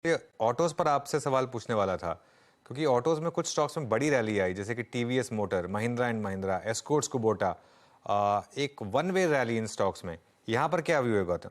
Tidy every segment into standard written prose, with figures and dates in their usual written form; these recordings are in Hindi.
ये ऑटोज पर आपसे सवाल पूछने वाला था, क्योंकि ऑटोज में कुछ स्टॉक्स में बड़ी रैली आई, जैसे कि टीवीएस मोटर, महिंद्रा एंड महिंद्रा, एस्कॉर्ट्स कुबोटा। एक one way rally in stocks में। यहाँ पर क्या व्यू है गौतम?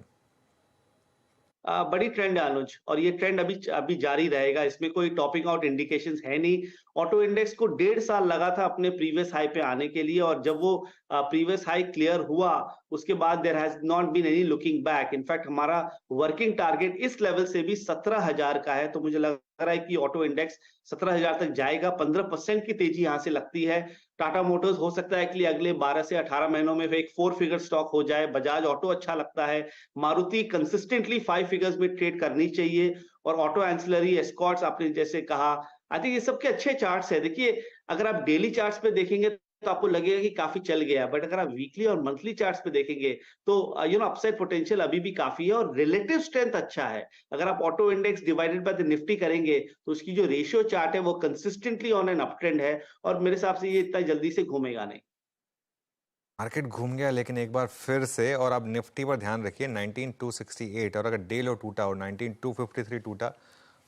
बड़ी ट्रेंड है अनुज, और ये ट्रेंड अभी अभी जारी रहेगा। इसमें कोई टॉपिंग आउट इंडिकेशंस है नहीं। ऑटो इंडेक्स को 1.5 साल लगा था अपने प्रीवियस हाई पे आने के लिए, और जब वो प्रीवियस हाई क्लियर हुआ, उसके बाद there has not been any looking back. In fact हमारा वर्किंग टारगेट इस लेवल से भी 17,000 का है, तो मुझे लग रहा है कि ऑटो इंडेक्स 17,000 तक जाएगा। 15% की तेजी यहां से लगती है। टाटा मोटर्स हो सकता है कि अगले 12 से 18 महीनों में एक 4 फिगर स्टॉक हो जाए। बजाज ऑटो अच्छा लगता है। मारुति कंसिस्टेंटली 5 फिगर्स में ट्रेड करनी चाहिए। और ऑटो एंसिलरी, एस्कॉर्ट्स आपने जैसे कहा, आई थिंक ये सबके अच्छे चार्ट्स है। देखिए, अगर आप डेली चार्ट्स पे देखेंगे तो आपको लगेगा कि काफी चल गया, बट अगर आप वीकली और मंथली चार्ट्स पे देखेंगे तो अपसाइड पोटेंशियल अभी भी काफी है और रिलेटिव स्ट्रेंथ अच्छा है। अगर आप auto index divided by the Nifty करेंगे तो उसकी जो रेशियो चार्ट है वो consistently on an up trend है, और मेरे हिसाब से ये इतना जल्दी से घूमेगा नहीं। मार्केट घूम गया लेकिन एक बार फिर से, और अब निफ्टी पर ध्यान रखिए 19268, और अगर डे लो टूटा और 19253 टूटा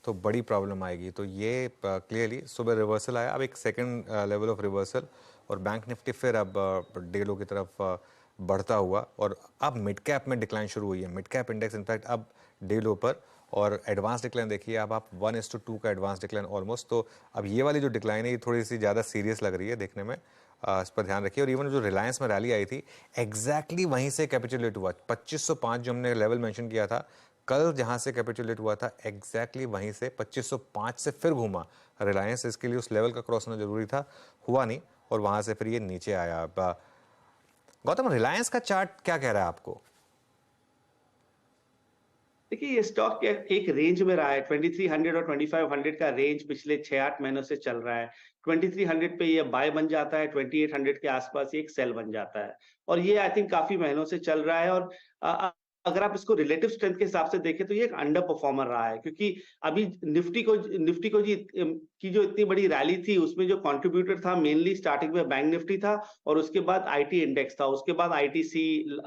तो बड़ी प्रॉब्लम आएगी। तो ये क्लियरली सुबह रिवर्सल आया, अब एक सेकंड लेवल ऑफ रिवर्सल, और बैंक निफ्टी फिर अब डे लो की तरफ बढ़ता हुआ, और अब मिड कैप में डिक्लाइन शुरू हुई है। मिड कैप इंडेक्स इनफैक्ट अब डे लो पर, और एडवांस डिक्लाइन देखिए, अब आप 1:2 का एडवांस डिक्लाइन ऑलमोस्ट। तो अब ये वाली जो डिक्लाइन है ये थोड़ी सी ज़्यादा सीरियस लग रही है देखने में। इस पर ध्यान रखिए। और इवन जो रिलायंस में रैली आई थी, एग्जैक्टली वहीं से कैपिचुलेट हुआ। 2505 जो हमने लेवल मेंशन किया था कल, जहां से कैपिचुलेट हुआ था, एग्जैक्टली वहीं से 2505 से फिर घूमा रिलायंस। इसके लिए उस लेवल का क्रॉस होना जरूरी था, हुआ नहीं, और वहां से फिर ये नीचे आया। गौतम, रिलायंस का चार्ट क्या कह रहा है आपको? देखिए, ये स्टॉक एक रेंज में रहा है। 2300 और 2500 का रेंज पिछले 6-8 महीनों से चल रहा है। 2300 पे ये बाय बन जाता है, 2800 के आसपास ये एक सेल बन जाता है, और ये आई थिंक काफी महीनों से चल रहा है। और अगर आप इसको रिलेटिव स्ट्रेंथ के हिसाब से देखें तो ये एक अंडर परफॉर्मर रहा है, क्योंकि अभी निफ्टी को की जो इतनी बड़ी रैली थी, उसमें जो कंट्रीब्यूटर था मेनली स्टार्टिंग में बैंक निफ्टी था, और उसके बाद आईटी इंडेक्स था, उसके बाद आईटीसी,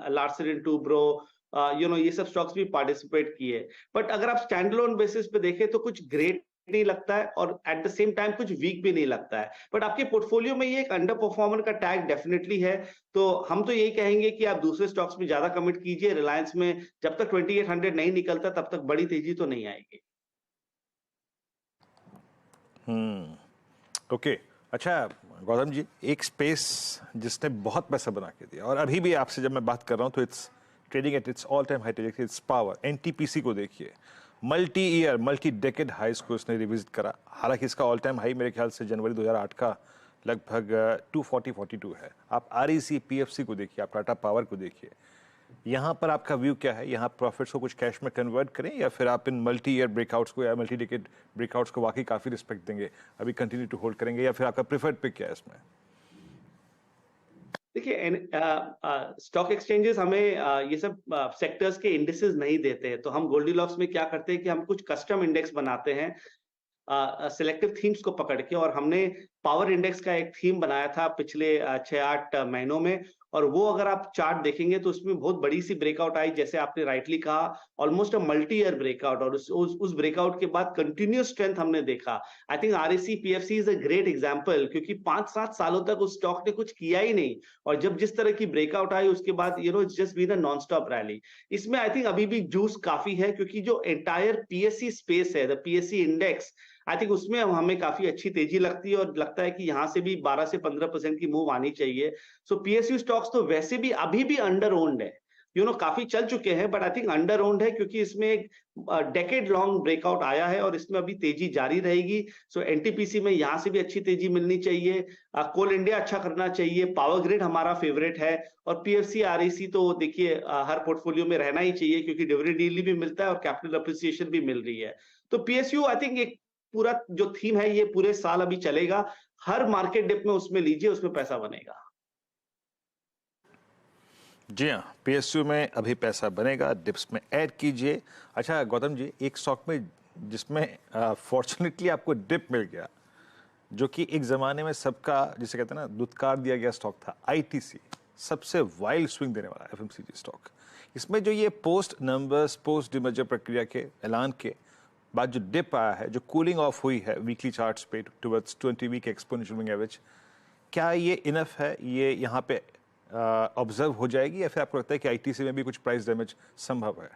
लार्सन एंड टूब्रो, ये सब स्टॉक्स भी पार्टिसिपेट किए। बट अगर आप स्टैंड अलोन बेसिस पे देखें तो कुछ ग्रेट नहीं लगता है, और एट द सेम टाइम कुछ वीक भी नहीं लगता है। बट आपके पोर्टफोलियो में ये एक अंडर परफॉर्मर का टैग डेफिनेटली है। तो हम तो यही कहेंगे कि आप दूसरे स्टॉक्स में ज्यादा कमिट कीजिए। रिलायंस में जब तक 2800 नहीं निकलता तब तक बड़ी तेजी तो नहीं आएगी। ओके। अच्छा गौतम जी, एक स्पेस जिसने बहुत पैसा बना के दिया, और अभी भी आपसे जब मैं बात कर रहा हूँ तो it's trading at its all time high, it's power. NTPC को देखिए, मल्टी ईयर मल्टी डेकेड हाईस को इसने रिविजिट करा। हालांकि इसका ऑल टाइम हाई मेरे ख्याल से जनवरी 2008 का लगभग 240-42 है। आप आरईसी पीएफसी को देखिए, आप टाटा पावर को देखिए। यहाँ पर आपका व्यू क्या है? यहाँ प्रॉफिट्स को कुछ कैश में कन्वर्ट करें, या फिर आप इन मल्टी ईयर ब्रेकआउट्स को या मल्टी डिकेड ब्रेकआउट्स को वाकई काफी रिस्पेक्ट देंगे, अभी कंटिन्यू टू होल्ड करेंगे, या फिर आपका प्रेफर्ड पिक क्या है इसमें? देखिए, स्टॉक एक्सचेंजेस हमें ये सब सेक्टर्स के इंडिसेस नहीं देते हैं, तो हम गोल्डीलॉक्स में क्या करते हैं कि हम कुछ कस्टम इंडेक्स बनाते हैं सिलेक्टिव थीम्स को पकड़ के। और हमने पावर इंडेक्स का एक थीम बनाया था पिछले 6-8 महीनों में, और वो अगर आप चार्ट देखेंगे तो उसमें बहुत बड़ी सी ब्रेकआउट आई, जैसे आपने राइटली कहा, almost a multi year breakout. और उस ब्रेकआउट के बाद कंटिन्यूस स्ट्रेंथ हमने देखा। I think RAC PFC is a great example, क्योंकि 5-7 सालों तक उस स्टॉक ने कुछ किया ही नहीं, और जब जिस तरह की ब्रेकआउट आई उसके बाद it's just been a non stop rally. इसमें आई थिंक अभी भी जूस काफी है, क्योंकि जो एंटायर पीएससी स्पेस है, the PSC index, I think उसमें हमें काफी अच्छी तेजी लगती है, और लगता है कि यहां से भी 12 से 15% की मूव आनी चाहिए। सो पीएसयू स्टॉक्स तो वैसे भी अभी भी अंडर ओन्ड है। काफी चल चुके हैं, but I think under owned है, क्योंकि इसमें एक डेकेड लॉन्ग ब्रेकआउट आया है और इसमें अभी तेजी जारी रहेगी। सो एनटीपीसी में यहां से भी अच्छी तेजी मिलनी चाहिए। कोल इंडिया अच्छा करना चाहिए। पावर ग्रिड हमारा फेवरेट है। और पीएफसी आरईसी तो देखिए हर पोर्टफोलियो में रहना ही चाहिए, क्योंकि डिविडेंड यील्ड भी मिलता है और कैपिटल अप्रिसिएशन भी मिल रही है। तो पीएसयू आई थिंक एक पूरा जो थीम है ये पूरे साल अभी चलेगा। हर मार्केट डिप में उसमें लीजिए, उसमें पैसा बनेगा। जी हाँ, पीएसयू में अभी पैसा बनेगा, डिप्स में ऐड कीजिए। अच्छा गौतम जी, एक स्टॉक में जिसमें फॉर्चुनेटली आपको डिप मिल गया, जो कि एक जमाने में सबका जिसे कहते हैं ना दुत्कार दिया गया स्टॉक था, आईटीसी, सबसे वाइल्ड स्विंग देने वाला एफएमसीजी स्टॉक। इसमें जो ये पोस्ट नंबर्स, पोस्ट डिमर्जर प्रक्रिया के ऐलान के बाद जो डिप आया है, जो कूलिंग ऑफ हुई है वीकली चार्ट्स पे towards 20 week exponential moving average, क्या ये इनफ है? ये यहाँ पे ऑब्जर्व हो जाएगी या फिर आपको लगता है कि आईटीसी में भी कुछ प्राइस डैमेज संभव है?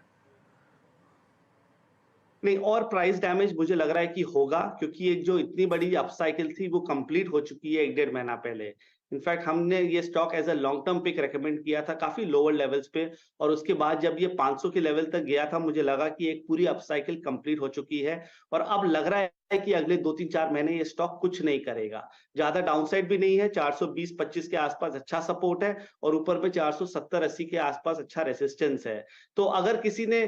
नहीं, और प्राइस डैमेज मुझे लग रहा है कि होगा, क्योंकि ये जो इतनी बड़ी अपसाइकिल थी वो कंप्लीट हो चुकी है 1-1.5 महीना पहले। इनफैक्ट हमने ये stock as a long term pick recommend किया था काफी लोअर लेवल्स पे, और उसके बाद जब ये 500 के लेवल तक गया था मुझे लगा कि एक पूरी अपसाइकिल कंप्लीट हो चुकी है, और अब लग रहा है कि अगले 2-3-4 महीने ये स्टॉक कुछ नहीं करेगा। ज्यादा डाउनसाइड भी नहीं है, 420-25 के आसपास अच्छा सपोर्ट है और ऊपर पे 470-80 के आसपास अच्छा रेसिस्टेंस है। तो अगर किसी ने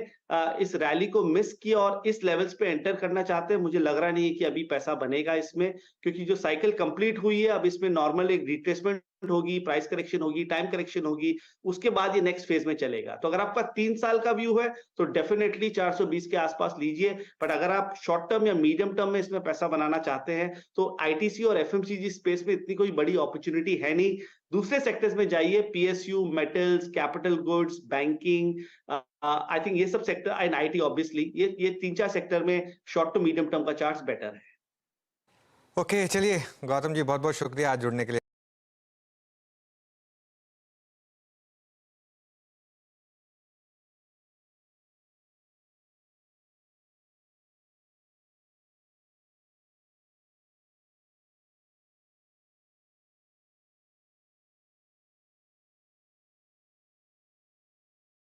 इस रैली को मिस किया और इस लेवल्स पे एंटर करना चाहते हैं, मुझे लग रहा नहीं है कि अभी पैसा बनेगा इसमें, क्योंकि जो साइकिल कंप्लीट हुई है अब इसमें नॉर्मल एक रिट्रेसमेंट होगी, प्राइस करेक्शन होगी, टाइम करेक्शन होगी, उसके बाद ये नेक्स्ट फेज में चलेगा। तो अगर आपका 3 साल का व्यू है तो डेफिनेटली 420 के आसपास लीजिए, बट अगर आप शॉर्ट टर्म या मीडियम टर्म में इसमें पैसा बनाना चाहते हैं तो आईटीसी और एफएमसीजी स्पेस में इतनी कोई बड़ी अपॉर्चुनिटी है नहीं। दूसरे सेक्टर्स में जाइए, PSU, metals, capital goods, banking, I think ये सब सेक्टर एंड आईटी ऑब्वियसली, ये 3-4 सेक्टर में शॉर्ट टू मीडियम टर्म का चार्ट्स बेटर है। ओके, चलिए गौतम जी, बहुत बहुत शुक्रिया आज जुड़ने के लिए।